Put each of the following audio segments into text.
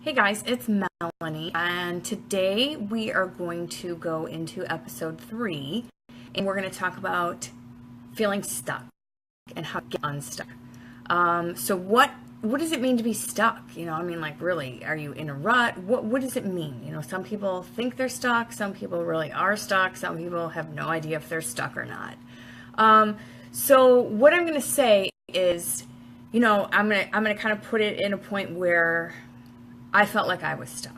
Hey guys, it's Melanie, and today we are going to go into episode 3, and we're going to talk about feeling stuck and how to get unstuck. So what does it mean to be stuck? Really, are you in a rut? What does it mean? Some people think they're stuck, some people really are stuck, some people have no idea if they're stuck or not. So what I'm going to say is, I'm gonna kind of put it in a point where I felt like I was stuck.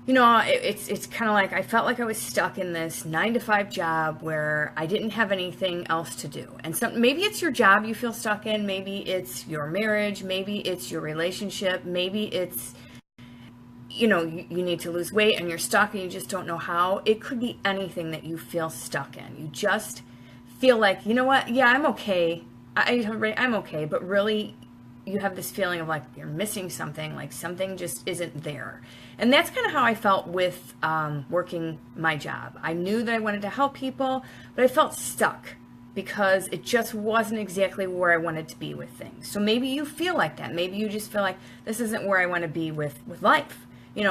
It's kind of like I felt like I was stuck in this 9-to-5 job where I didn't have anything else to do. And so maybe it's your job you feel stuck in, maybe it's your marriage, maybe it's your relationship, maybe it's you need to lose weight and you're stuck and you just don't know how. It could be anything that you feel stuck in. You just feel like, you know what? Yeah, I'm okay. I'm okay, but really you have this feeling of like you're missing something, like something just isn't there. And that's kind of how I felt with working my job. I knew that I wanted to help people, but I felt stuck because it just wasn't exactly where I wanted to be with things. So maybe you feel like that. Maybe you just feel like this isn't where I want to be with life.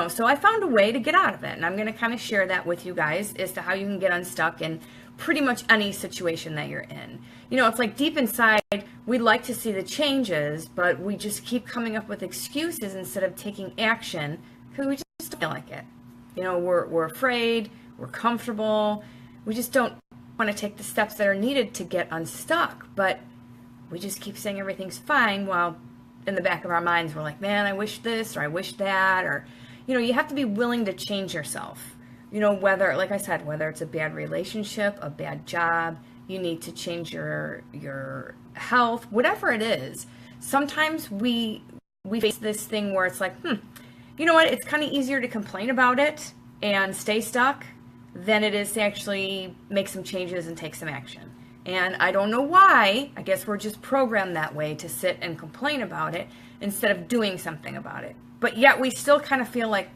So I found a way to get out of it. And I'm going to kind of share that with you guys as to how you can get unstuck in pretty much any situation that you're in. It's like deep inside, we'd like to see the changes, but we just keep coming up with excuses instead of taking action because we just don't feel like it. We're afraid, we're comfortable, we just don't want to take the steps that are needed to get unstuck, but we just keep saying everything's fine while in the back of our minds we're like, man, I wish this or I wish that, or you have to be willing to change yourself. Whether, like I said, whether it's a bad relationship, a bad job, you need to change your health, whatever it is. Sometimes we face this thing where it's like, you know what, it's kind of easier to complain about it and stay stuck than it is to actually make some changes and take some action. And I don't know why. I guess we're just programmed that way to sit and complain about it instead of doing something about it. But yet we still kind of feel like,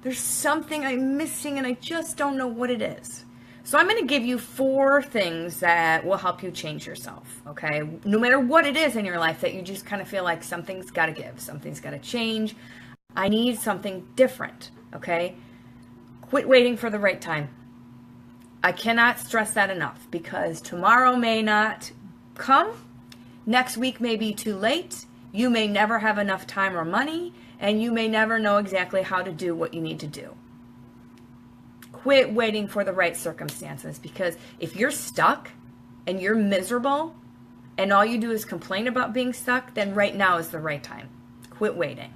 there's something I'm missing and I just don't know what it is. So I'm going to give you 4 things that will help you change yourself, okay? No matter what it is in your life that you just kind of feel like something's got to give, something's got to change. I need something different, okay? Quit waiting for the right time. I cannot stress that enough because tomorrow may not come. Next week may be too late. You may never have enough time or money, and you may never know exactly how to do what you need to do. Quit waiting for the right circumstances, because if you're stuck and you're miserable and all you do is complain about being stuck, then right now is the right time. Quit waiting.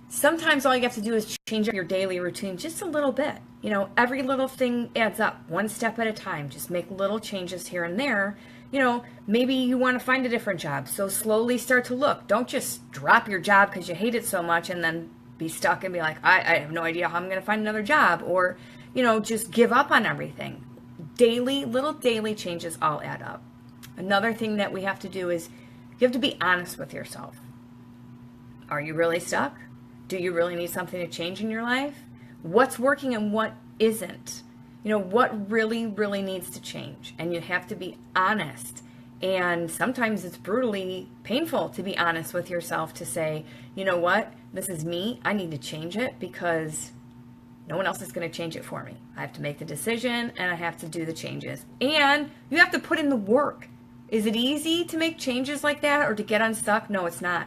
Sometimes all you have to do is change up your daily routine just a little bit. Every little thing adds up, one step at a time. Just make little changes here and there. Maybe you want to find a different job, so slowly start to look. Don't just drop your job because you hate it so much and then be stuck and be like, I have no idea how I'm going to find another job, or, just give up on everything. Little daily changes all add up. Another thing that we have to do is you have to be honest with yourself. Are you really stuck? Do you really need something to change in your life? What's working and what isn't? What really, really needs to change? And you have to be honest. And sometimes it's brutally painful to be honest with yourself, to say, you know what, this is me. I need to change it because no one else is going to change it for me. I have to make the decision and I have to do the changes. And you have to put in the work. Is it easy to make changes like that or to get unstuck? No, it's not.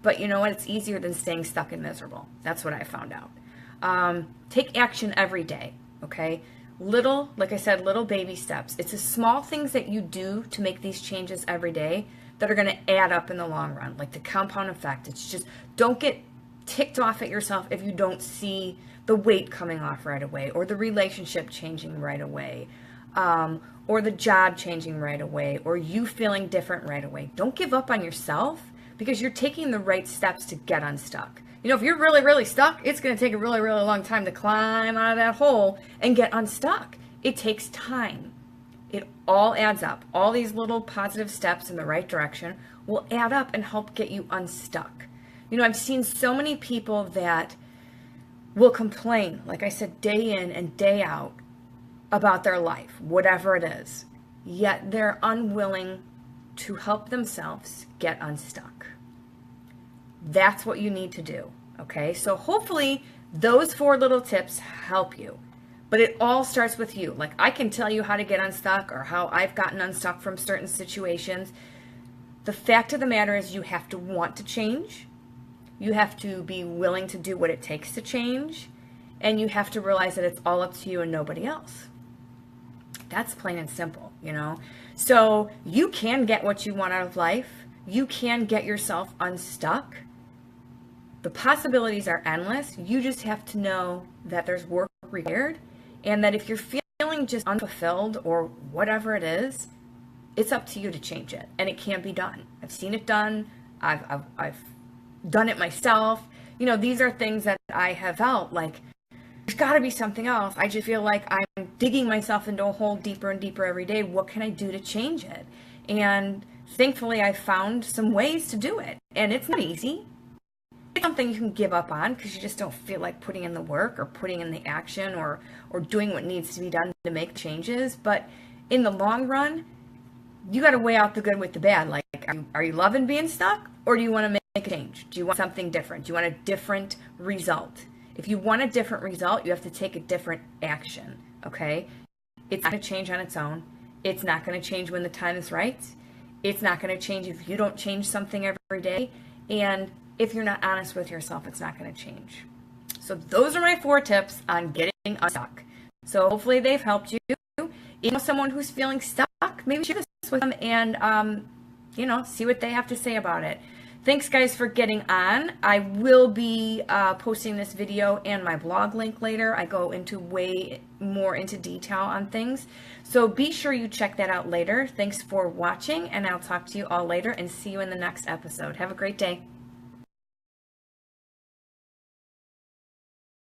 But you know what? It's easier than staying stuck and miserable. That's what I found out. Take action every day, okay? Like I said, little baby steps. It's the small things that you do to make these changes every day that are going to add up in the long run, like the compound effect. It's just, don't get ticked off at yourself if you don't see the weight coming off right away, or the relationship changing right away, or the job changing right away, or you feeling different right away. Don't give up on yourself, because you're taking the right steps to get unstuck. If you're really, really stuck, it's going to take a really, really long time to climb out of that hole and get unstuck. It takes time. It all adds up. All these little positive steps in the right direction will add up and help get you unstuck. I've seen so many people that will complain, like I said, day in and day out about their life, whatever it is, yet they're unwilling to help themselves get unstuck. That's what you need to do. Okay, so hopefully those 4 little tips help you. But it all starts with you. Like, I can tell you how to get unstuck or how I've gotten unstuck from certain situations. The fact of the matter is you have to want to change. You have to be willing to do what it takes to change. And you have to realize that it's all up to you and nobody else. That's plain and simple, you know. So you can get what you want out of life. You can get yourself unstuck. The possibilities are endless. You just have to know that there's work required, and that if you're feeling just unfulfilled or whatever it is, it's up to you to change it, and it can be done. I've seen it done. I've done it myself. You know, these are things that I have felt like there's got to be something else. I just feel like I'm digging myself into a hole deeper and deeper every day. What can I do to change it? And thankfully, I found some ways to do it, and it's not easy. It's something you can give up on because you just don't feel like putting in the work or putting in the action or doing what needs to be done to make changes. But in the long run, you got to weigh out the good with the bad. Like, are you loving being stuck, or do you want to make a change? Do you want something different? Do you want a different result? If you want a different result, you have to take a different action, okay? It's not going to change on its own. It's not going to change when the time is right. It's not going to change if you don't change something every day. And if you're not honest with yourself, it's not going to change. So those are my 4 tips on getting unstuck. So hopefully they've helped you. You know, someone who's feeling stuck, maybe share this with them and, you know, see what they have to say about it. Thanks, guys, for getting on. I will be posting this video and my blog link later. I go into way more into detail on things. So be sure you check that out later. Thanks for watching, and I'll talk to you all later and see you in the next episode. Have a great day.